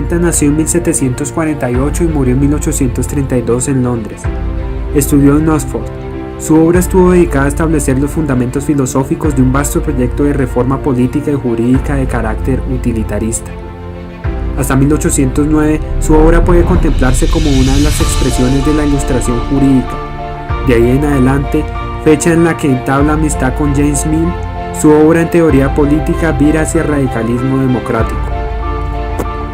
Bentham nació en 1748 y murió en 1832 en Londres. Estudió en Oxford. Su obra estuvo dedicada a establecer los fundamentos filosóficos de un vasto proyecto de reforma política y jurídica de carácter utilitarista. Hasta 1809, su obra puede contemplarse como una de las expresiones de la Ilustración jurídica. De ahí en adelante, fecha en la que entabla amistad con James Mill, su obra en teoría política vira hacia el radicalismo democrático.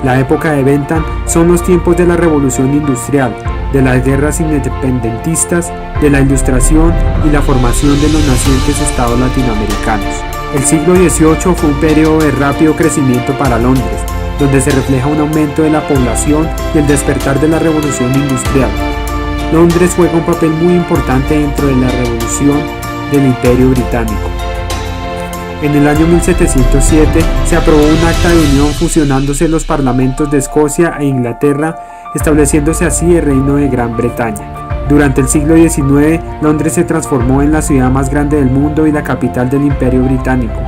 La época de Bentham son los tiempos de la Revolución Industrial, de las guerras independentistas, de la Ilustración y la formación de los nacientes estados latinoamericanos. El siglo XVIII fue un periodo de rápido crecimiento para Londres, donde se refleja un aumento de la población y el despertar de la Revolución Industrial. Londres juega un papel muy importante dentro de la revolución del Imperio Británico. En el año 1707 se aprobó un acta de unión fusionándose los parlamentos de Escocia e Inglaterra, estableciéndose así el Reino de Gran Bretaña. Durante el siglo XIX, Londres se transformó en la ciudad más grande del mundo y la capital del Imperio Británico.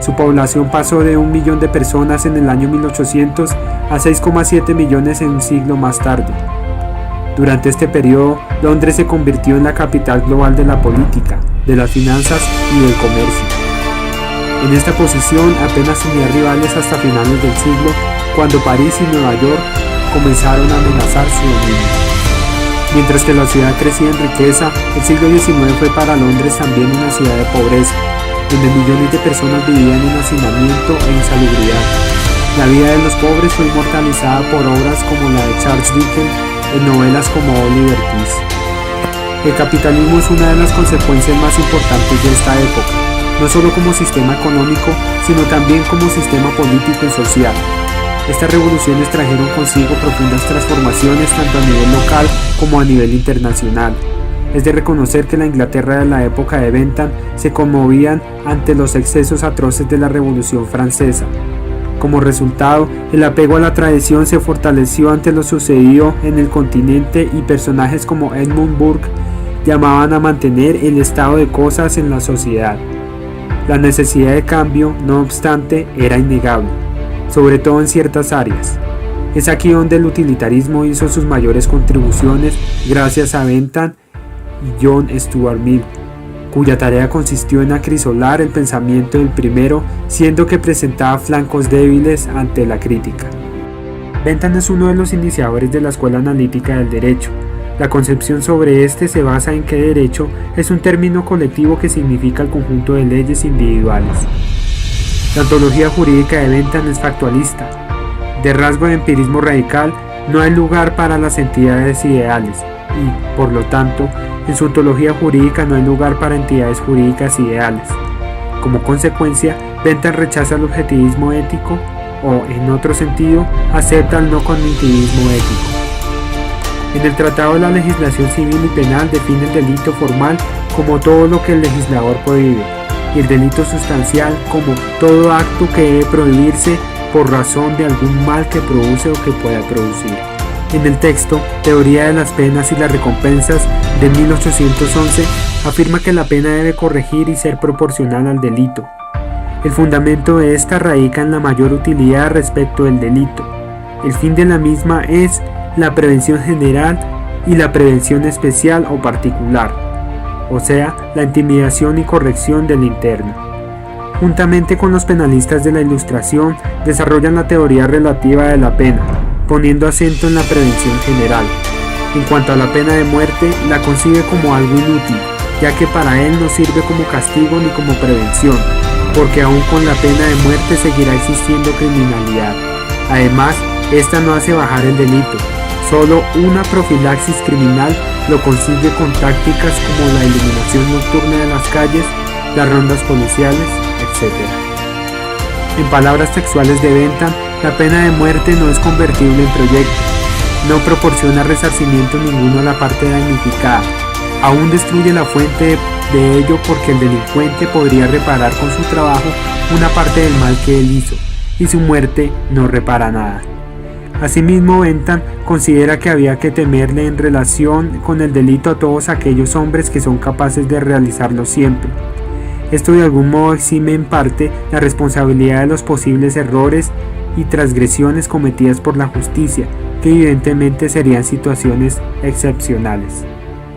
Su población pasó de 1 millón de personas en el año 1800 a 6,7 millones en un siglo más tarde. Durante este periodo, Londres se convirtió en la capital global de la política, de las finanzas y del comercio. En esta posición apenas tenía rivales hasta finales del siglo, cuando París y Nueva York comenzaron a amenazar su dominio. Mientras que la ciudad crecía en riqueza, el siglo XIX fue para Londres también una ciudad de pobreza, donde millones de personas vivían en hacinamiento e insalubridad. La vida de los pobres fue inmortalizada por obras como la de Charles Dickens, en novelas como Oliver Twist. El capitalismo es una de las consecuencias más importantes de esta época, no solo como sistema económico, sino también como sistema político y social. Estas revoluciones trajeron consigo profundas transformaciones tanto a nivel local como a nivel internacional. Es de reconocer que la Inglaterra de la época de Bentham se conmovían ante los excesos atroces de la Revolución Francesa. Como resultado, el apego a la tradición se fortaleció ante lo sucedido en el continente y personajes como Edmund Burke llamaban a mantener el estado de cosas en la sociedad. La necesidad de cambio, no obstante, era innegable, sobre todo en ciertas áreas. Es aquí donde el utilitarismo hizo sus mayores contribuciones gracias a Bentham y John Stuart Mill, cuya tarea consistió en acrisolar el pensamiento del primero, siendo que presentaba flancos débiles ante la crítica. Bentham es uno de los iniciadores de la escuela analítica del derecho. La concepción sobre este se basa en que derecho es un término colectivo que significa el conjunto de leyes individuales. La ontología jurídica de Bentham es factualista. De rasgo de empirismo radical, no hay lugar para las entidades ideales y, por lo tanto, en su ontología jurídica no hay lugar para entidades jurídicas ideales. Como consecuencia, Bentham rechaza el objetivismo ético o, en otro sentido, acepta el no cognitivismo ético. En el Tratado de la Legislación Civil y Penal define el delito formal como todo lo que el legislador prohíbe, y el delito sustancial como todo acto que debe prohibirse por razón de algún mal que produce o que pueda producir. En el texto Teoría de las penas y las recompensas de 1811 afirma que la pena debe corregir y ser proporcional al delito. El fundamento de esta radica en la mayor utilidad respecto del delito. El fin de la misma es la prevención general y la prevención especial o particular, o sea, la intimidación y corrección del interno. Juntamente con los penalistas de la Ilustración, desarrollan la teoría relativa de la pena, poniendo acento en la prevención general. En cuanto a la pena de muerte, la concibe como algo inútil, ya que para él no sirve como castigo ni como prevención, porque aún con la pena de muerte seguirá existiendo criminalidad. Además, esta no hace bajar el delito. Solo una profilaxis criminal lo consigue con tácticas como la iluminación nocturna de las calles, las rondas policiales, etc. En palabras textuales de Bentham, la pena de muerte no es convertible en proyecto, no proporciona resarcimiento ninguno a la parte damnificada, aún destruye la fuente de ello porque el delincuente podría reparar con su trabajo una parte del mal que él hizo, y su muerte no repara nada. Asimismo, Bentham considera que había que temerle en relación con el delito a todos aquellos hombres que son capaces de realizarlo siempre. Esto de algún modo exime en parte la responsabilidad de los posibles errores y transgresiones cometidas por la justicia, que evidentemente serían situaciones excepcionales.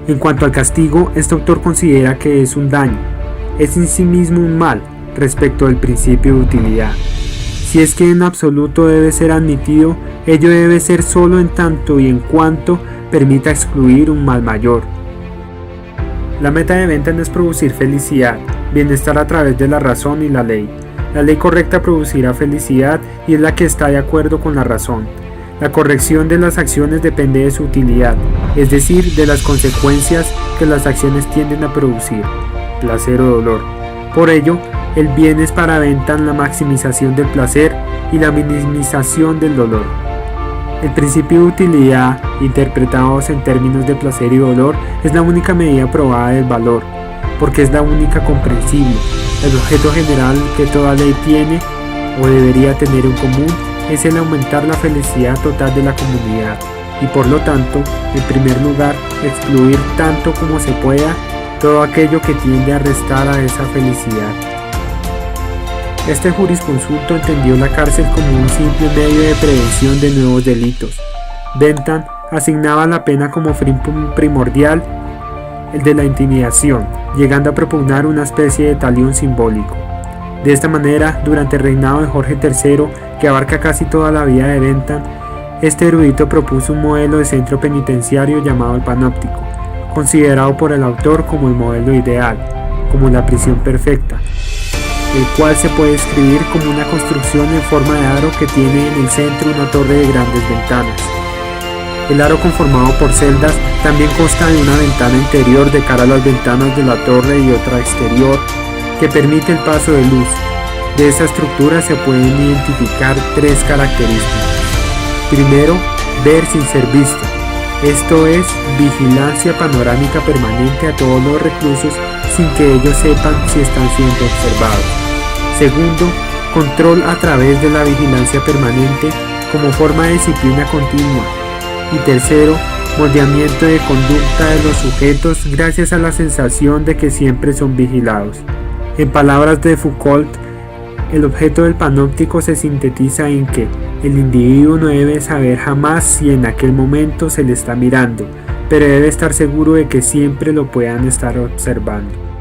En cuanto al castigo, este autor considera que es un daño, es en sí mismo un mal respecto del principio de utilidad. Si es que en absoluto debe ser admitido, ello debe ser solo en tanto y en cuanto permita excluir un mal mayor. La meta de Bentham es producir felicidad, bienestar a través de la razón y la ley. La ley correcta producirá felicidad y es la que está de acuerdo con la razón. La corrección de las acciones depende de su utilidad, es decir, de las consecuencias que las acciones tienden a producir, placer o dolor. Por ello, el bien es para Bentham la maximización del placer y la minimización del dolor. El principio de utilidad, interpretados en términos de placer y dolor, es la única medida probada del valor, porque es la única comprensible. El objeto general que toda ley tiene o debería tener en común es el aumentar la felicidad total de la comunidad y por lo tanto, en primer lugar, excluir tanto como se pueda todo aquello que tiende a restar a esa felicidad. Este jurisconsulto entendió la cárcel como un simple medio de prevención de nuevos delitos. Bentham asignaba la pena como fin primordial el de la intimidación, llegando a propugnar una especie de talión simbólico. De esta manera, durante el reinado de Jorge III, que abarca casi toda la vida de Bentham, este erudito propuso un modelo de centro penitenciario llamado el panóptico, considerado por el autor como el modelo ideal, como la prisión perfecta, el cual se puede describir como una construcción en forma de aro que tiene en el centro una torre de grandes ventanas. El aro, conformado por celdas, también consta de una ventana interior de cara a las ventanas de la torre y otra exterior, que permite el paso de luz. De esta estructura se pueden identificar tres características. Primero, ver sin ser visto. Esto es, vigilancia panorámica permanente a todos los reclusos sin que ellos sepan si están siendo observados. Segundo, control a través de la vigilancia permanente como forma de disciplina continua. Y tercero, moldeamiento de conducta de los sujetos gracias a la sensación de que siempre son vigilados. En palabras de Foucault, el objeto del panóptico se sintetiza en que el individuo no debe saber jamás si en aquel momento se le está mirando, pero debe estar seguro de que siempre lo puedan estar observando.